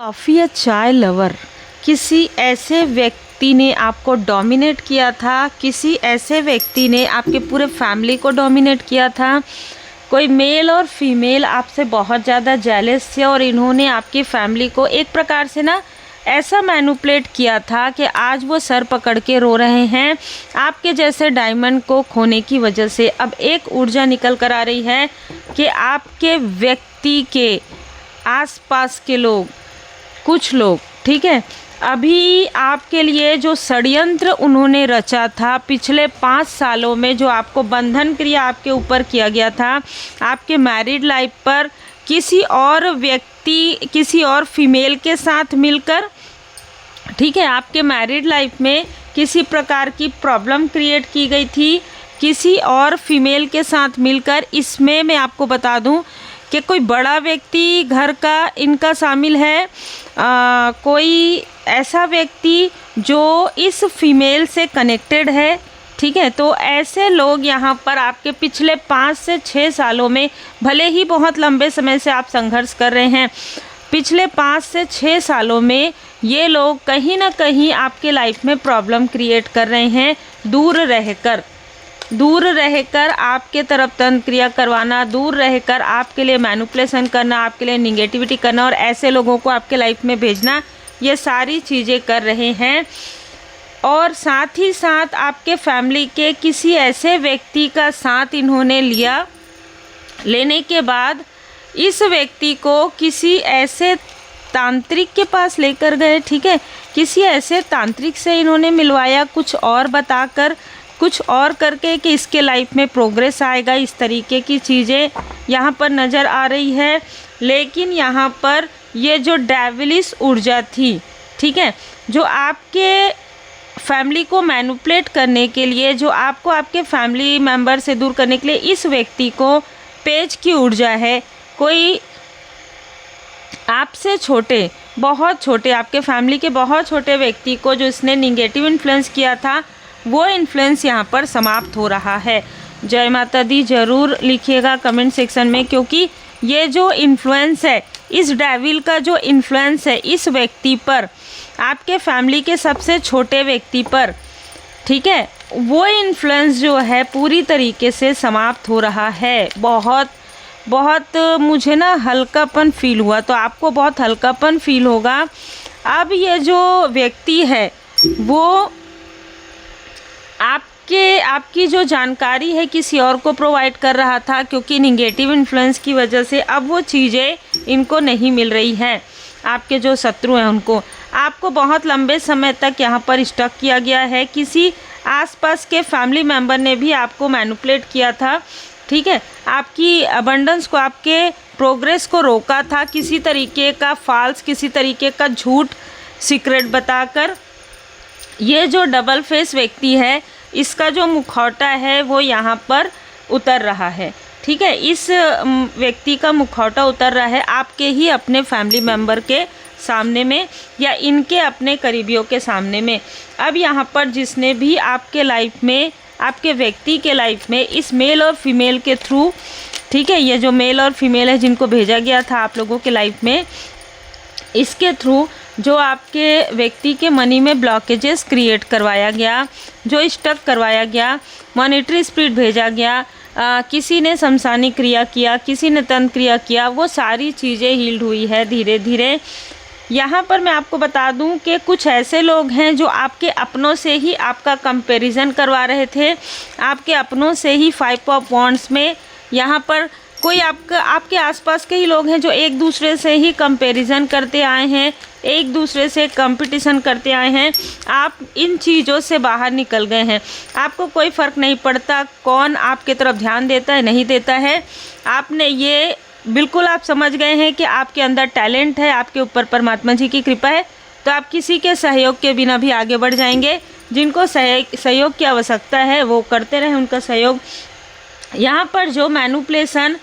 Coffee या चाय lover, किसी ऐसे व्यक्ति ने आपको डोमिनेट किया था, किसी ऐसे व्यक्ति ने आपके पूरे फैमिली को डोमिनेट किया था। कोई मेल और फीमेल आपसे बहुत ज़्यादा जेलस थे और इन्होंने आपकी फैमिली को एक प्रकार से ना ऐसा मैनिपुलेट किया था कि आज वो सर पकड़ के रो रहे हैं आपके जैसे डायमंड को खोने की वजह से। अब एक ऊर्जा निकल कर आ रही है कि आपके व्यक्ति के आसपास के लोग, कुछ लोग, ठीक है, अभी आपके लिए जो षड्यंत्र उन्होंने रचा था पिछले 5 सालों में, जो आपको बंधन क्रिया आपके ऊपर किया गया था, आपके मैरिड लाइफ पर किसी और व्यक्ति, किसी और फीमेल के साथ मिलकर, ठीक है, आपके मैरिड लाइफ में किसी प्रकार की प्रॉब्लम क्रिएट की गई थी किसी और फीमेल के साथ मिलकर। इसमें मैं आपको बता दूं कि कोई बड़ा व्यक्ति घर का इनका शामिल है, कोई ऐसा व्यक्ति जो इस फीमेल से कनेक्टेड है, ठीक है। तो ऐसे लोग यहाँ पर आपके पिछले 5 से 6 सालों में, भले ही बहुत लंबे समय से आप संघर्ष कर रहे हैं, पिछले 5 से 6 सालों में ये लोग कहीं ना कहीं आपके लाइफ में प्रॉब्लम क्रिएट कर रहे हैं। दूर रहकर आपके तरफ तंत्र क्रिया करवाना, दूर रहकर आपके लिए मैनिपुलेशन करना, आपके लिए निगेटिविटी करना और ऐसे लोगों को आपके लाइफ में भेजना, ये सारी चीज़ें कर रहे हैं। और साथ ही साथ आपके फैमिली के किसी ऐसे व्यक्ति का साथ इन्होंने लिया। लेने के बाद इस व्यक्ति को किसी ऐसे तांत्रिक के पास लेकर गए, ठीक है, किसी ऐसे तांत्रिक से इन्होंने मिलवाया, कुछ और बताकर, कुछ और करके कि इसके लाइफ में प्रोग्रेस आएगा। इस तरीके की चीज़ें यहाँ पर नज़र आ रही है। लेकिन यहाँ पर ये जो डेविलिश ऊर्जा थी, ठीक है, जो आपके फैमिली को मैनिपुलेट करने के लिए, जो आपको आपके फैमिली मेम्बर से दूर करने के लिए, इस व्यक्ति को पेज की ऊर्जा है। कोई आपसे छोटे, बहुत छोटे, आपके फैमिली के बहुत छोटे व्यक्ति को जो इसने निगेटिव इन्फ्लुएंस किया था, वो इन्फ्लुएंस यहाँ पर समाप्त हो रहा है। जय माता दी ज़रूर लिखिएगा कमेंट सेक्शन में, क्योंकि ये जो इन्फ्लुएंस है, इस डेविल का जो इन्फ्लुएंस है इस व्यक्ति पर, आपके फैमिली के सबसे छोटे व्यक्ति पर, ठीक है, वो इन्फ्लुएंस जो है पूरी तरीके से समाप्त हो रहा है। बहुत मुझे ना हल्कापन फील हुआ, तो आपको बहुत हल्कापन फील होगा। अब ये जो व्यक्ति है वो आपकी जो जानकारी है किसी और को प्रोवाइड कर रहा था, क्योंकि निगेटिव इन्फ्लुएंस की वजह से अब वो चीज़ें इनको नहीं मिल रही हैं। आपके जो शत्रु हैं उनको, आपको बहुत लंबे समय तक यहाँ पर स्टक किया गया है। किसी आसपास के फैमिली मेम्बर ने भी आपको मैनिपुलेट किया था, ठीक है, आपकी अबंडेंस को, आपके प्रोग्रेस को रोका था किसी तरीके का फॉल्स, किसी तरीके का झूठ सीक्रेट बताकर। ये जो डबल फेस व्यक्ति है, इसका जो मुखौटा है वो यहाँ पर उतर रहा है, ठीक है, इस व्यक्ति का मुखौटा उतर रहा है आपके ही अपने फैमिली मेम्बर के सामने में, या इनके अपने करीबियों के सामने में। अब यहाँ पर जिसने भी आपके लाइफ में, आपके व्यक्ति के लाइफ में इस मेल और फीमेल के थ्रू, ठीक है, ये जो मेल और फीमेल है जिनको भेजा गया था आप लोगों के लाइफ में, इसके थ्रू जो आपके व्यक्ति के मनी में ब्लॉकेजेस क्रिएट करवाया गया, जो स्टक करवाया गया, मॉनेटरी स्पिरिट भेजा गया, किसी ने शमशानी क्रिया किया, किसी ने तंत्र क्रिया किया, वो सारी चीज़ें हील्ड हुई है धीरे धीरे। यहाँ पर मैं आपको बता दूं कि कुछ ऐसे लोग हैं जो आपके अपनों से ही आपका कंपैरिजन करवा रहे थे, आपके अपनों से ही 5 ऑफ वॉन्ड्स में यहाँ पर कोई आपके आसपास के ही लोग हैं जो एक दूसरे से ही कंपैरिजन करते आए हैं, एक दूसरे से कंपटीशन करते आए हैं। आप इन चीज़ों से बाहर निकल गए हैं। आपको कोई फ़र्क नहीं पड़ता कौन आपके तरफ ध्यान देता है, नहीं देता है। आपने ये बिल्कुल आप समझ गए हैं कि आपके अंदर टैलेंट है, आपके ऊपर परमात्मा जी की कृपा है, तो आप किसी के सहयोग के बिना भी आगे बढ़ जाएंगे। जिनको सहयोग की आवश्यकता है वो करते रहें, उनका सहयोग। यहाँ पर जो मैनिपुलेशन,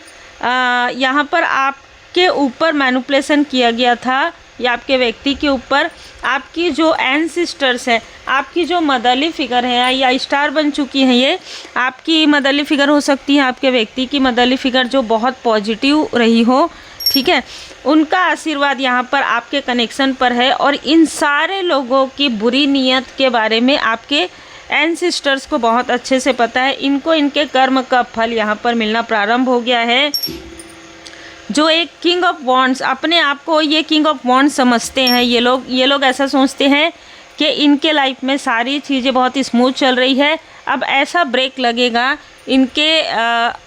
यहाँ पर आपके ऊपर मैनिपुलेशन किया गया था, या आपके व्यक्ति के ऊपर, आपकी जो एंसिस्टर्स है, आपकी जो मदरली फिगर है या स्टार बन चुकी हैं, ये आपकी मदरली फिगर हो सकती है, आपके व्यक्ति की मदरली फिगर जो बहुत पॉजिटिव रही हो, ठीक है, उनका आशीर्वाद यहाँ पर आपके कनेक्शन पर है। और इन सारे लोगों की बुरी नीयत के बारे में आपके एंसेस्टर्स को बहुत अच्छे से पता है। इनको इनके कर्म का फल यहाँ पर मिलना प्रारंभ हो गया है। जो एक किंग ऑफ वॉन्ड्स, अपने आप को ये किंग ऑफ वॉन्ड्स समझते हैं ये लोग ऐसा सोचते हैं कि इनके लाइफ में सारी चीज़ें बहुत ही स्मूथ चल रही है। अब ऐसा ब्रेक लगेगा इनके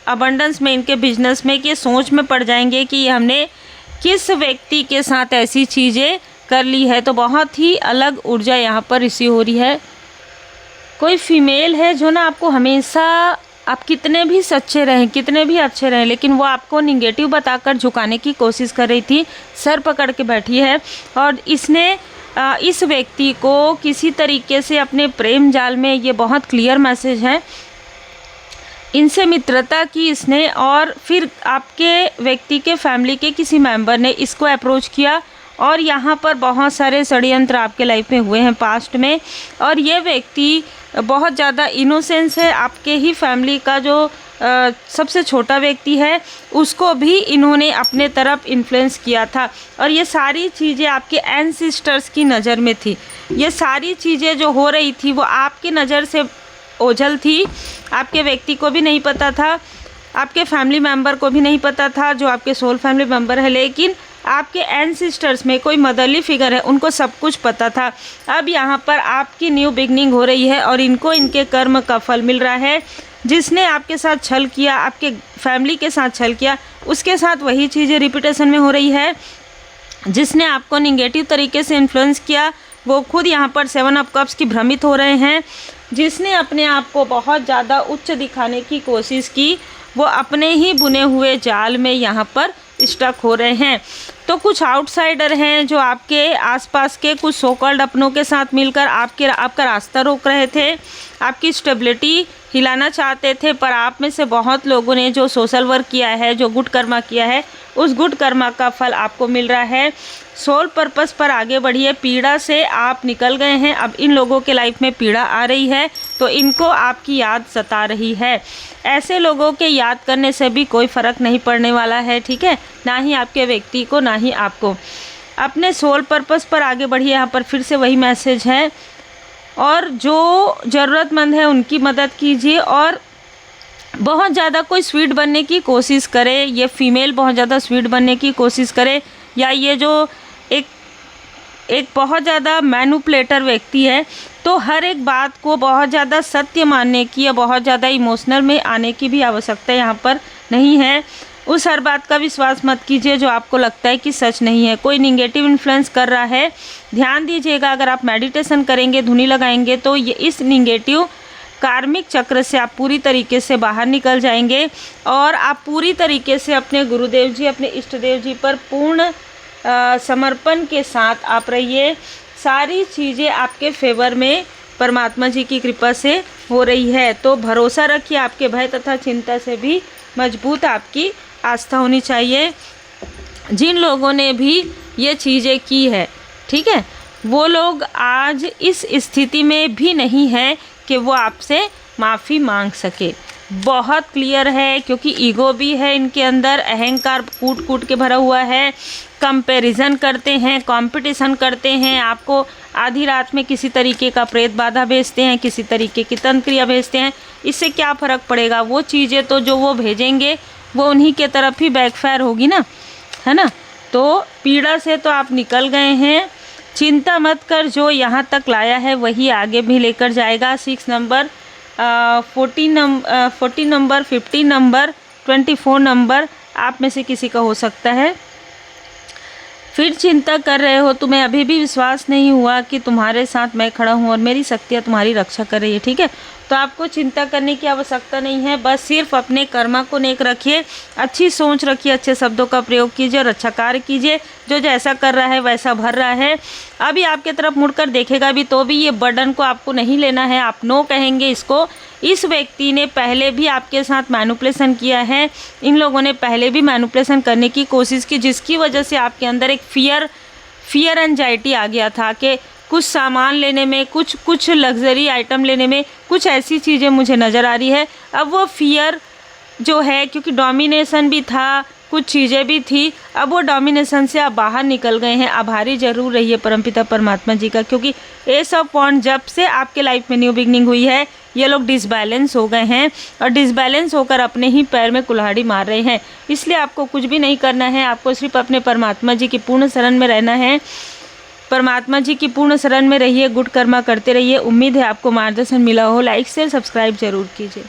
अबंडेंस में, इनके बिजनेस में, कि सोच में पड़ जाएंगे कि हमने किस व्यक्ति के साथ ऐसी चीज़ें कर ली है। तो बहुत ही अलग ऊर्जा यहाँ पर रिसीव हो रही है। कोई फीमेल है जो ना आपको हमेशा, आप कितने भी सच्चे रहें, कितने भी अच्छे रहें, लेकिन वो आपको निगेटिव बताकर झुकाने की कोशिश कर रही थी, सर पकड़ के बैठी है। और इसने इस व्यक्ति को किसी तरीके से अपने प्रेम जाल में, ये बहुत क्लियर मैसेज है, इनसे मित्रता की इसने। और फिर आपके व्यक्ति के फैमिली के किसी मेंबर ने इसको अप्रोच किया और यहाँ पर बहुत सारे षड्यंत्र आपके लाइफ में हुए हैं पास्ट में। और ये व्यक्ति बहुत ज़्यादा इनोसेंस है। आपके ही फैमिली का जो सबसे छोटा व्यक्ति है उसको भी इन्होंने अपने तरफ इन्फ्लुएंस किया था। और ये सारी चीज़ें आपके एंसेस्टर्स की नज़र में थी। ये सारी चीज़ें जो हो रही थी वो आपकी नज़र से ओझल थी। आपके व्यक्ति को भी नहीं पता था, आपके फैमिली मेम्बर को भी नहीं पता था जो आपके सोल फैमिली मेम्बर है, लेकिन आपके एंसेस्टर्स में कोई मदरली फिगर है, उनको सब कुछ पता था। अब यहाँ पर आपकी न्यू बिगनिंग हो रही है और इनको इनके कर्म का फल मिल रहा है। जिसने आपके साथ छल किया, आपके फैमिली के साथ छल किया, उसके साथ वही चीज़ें रिपीटेशन में हो रही है। जिसने आपको निगेटिव तरीके से इन्फ्लुएंस किया वो खुद यहाँ पर 7 ऑफ कप्स की भ्रमित हो रहे हैं। जिसने अपने आप को बहुत ज़्यादा उच्च दिखाने की कोशिश की वो अपने ही बुने हुए जाल में यहाँ पर स्टक हो रहे हैं। तो कुछ आउटसाइडर हैं जो आपके आसपास के कुछ सो कॉल्ड अपनों के साथ मिलकर आपका रास्ता रोक रहे थे, आपकी स्टेबिलिटी हिलाना चाहते थे। पर आप में से बहुत लोगों ने जो सोशल वर्क किया है, जो गुड कर्मा किया है, उस गुड कर्मा का फल आपको मिल रहा है। सोल पर्पस पर आगे बढ़िए। पीड़ा से आप निकल गए हैं, अब इन लोगों के लाइफ में पीड़ा आ रही है तो इनको आपकी याद सता रही है। ऐसे लोगों के याद करने से भी कोई फ़र्क नहीं पड़ने वाला है, ठीक है, ना ही आपके व्यक्ति को ना ही आपको। अपने सोल पर्पस पर आगे बढ़िए। यहाँ पर फिर से वही मैसेज है। और जो ज़रूरतमंद है उनकी मदद कीजिए। और बहुत ज़्यादा कोई स्वीट बनने की कोशिश करे, ये फीमेल बहुत ज़्यादा स्वीट बनने की कोशिश करे, या ये जो एक बहुत ज़्यादा मैनिपुलेटर व्यक्ति है, तो हर एक बात को बहुत ज़्यादा सत्य मानने की या बहुत ज़्यादा इमोशनल में आने की भी आवश्यकता यहाँ पर नहीं है। उस हर बात का विश्वास मत कीजिए जो आपको लगता है कि सच नहीं है। कोई निगेटिव इन्फ्लुएंस कर रहा है, ध्यान दीजिएगा। अगर आप मेडिटेशन करेंगे, धुनी लगाएंगे, तो ये इस निगेटिव कार्मिक चक्र से आप पूरी तरीके से बाहर निकल जाएंगे। और आप पूरी तरीके से अपने गुरुदेव जी, अपने इष्ट देव जी पर पूर्ण समर्पण के साथ आप रहिए। सारी चीज़ें आपके फेवर में परमात्मा जी की कृपा से हो रही है। तो भरोसा रखिए, आपके भय तथा चिंता से भी मजबूत आपकी आस्था होनी चाहिए। जिन लोगों ने भी ये चीज़ें की है, ठीक है, वो लोग आज इस स्थिति में भी नहीं है कि वो आपसे माफ़ी मांग सके। बहुत क्लियर है, क्योंकि ईगो भी है इनके अंदर, अहंकार कूट कूट के भरा हुआ है। कंपैरिजन करते हैं, कंपटीशन करते हैं, आपको आधी रात में किसी तरीके का प्रेत बाधा भेजते हैं, किसी तरीके की तंत्र क्रिया भेजते हैं। इससे क्या फ़र्क पड़ेगा? वो चीज़ें तो जो वो भेजेंगे वो उन्हीं के तरफ ही बैकफायर होगी ना, है ना। तो पीड़ा से तो आप निकल गए हैं, चिंता मत कर। जो यहाँ तक लाया है वही आगे भी लेकर जाएगा। 6 नंबर, 14 नंबर, 15 नंबर, 24 नंबर आप में से किसी का हो सकता है। फिर चिंता कर रहे हो, तुम्हें अभी भी विश्वास नहीं हुआ कि तुम्हारे साथ मैं खड़ा हूँ और मेरी शक्तियाँ तुम्हारी रक्षा कर रही है, ठीक है। तो आपको चिंता करने की आवश्यकता नहीं है, बस सिर्फ अपने कर्मा को नेक रखिए, अच्छी सोच रखिए, अच्छे शब्दों का प्रयोग कीजिए और अच्छा कार्य कीजिए। जो जैसा कर रहा है वैसा भर रहा है। अभी आपके तरफ मुड़कर देखेगा भी तो भी ये बर्डन को आपको नहीं लेना है, आप नो कहेंगे इसको। इस व्यक्ति ने पहले भी आपके साथ मैनिपुलेशन किया है, इन लोगों ने पहले भी मैनिपुलेशन करने की कोशिश की, जिसकी वजह से आपके अंदर एक फियर एंजाइटी आ गया था कि कुछ सामान लेने में, कुछ लग्जरी आइटम लेने में कुछ ऐसी चीज़ें मुझे नज़र आ रही है। अब वो फियर जो है, क्योंकि डोमिनेशन भी था, कुछ चीज़ें भी थी, अब वो डोमिनेशन से आप बाहर निकल गए हैं। आभारी जरूर रहिए परमपिता परमात्मा जी का, क्योंकि एस ऑफ वॉन्ड जब से आपके लाइफ में न्यू बिगनिंग हुई है, ये लोग डिसबैलेंस हो गए हैं और डिसबैलेंस होकर अपने ही पैर में कुल्हाड़ी मार रहे हैं। इसलिए आपको कुछ भी नहीं करना है, आपको सिर्फ अपने परमात्मा जी की पूर्ण शरण में रहना है। परमात्मा जी की पूर्ण शरण में रहिए, गुड कर्मा करते रहिए। उम्मीद है आपको मार्गदर्शन मिला हो। लाइक शेयर सब्सक्राइब जरूर कीजिए।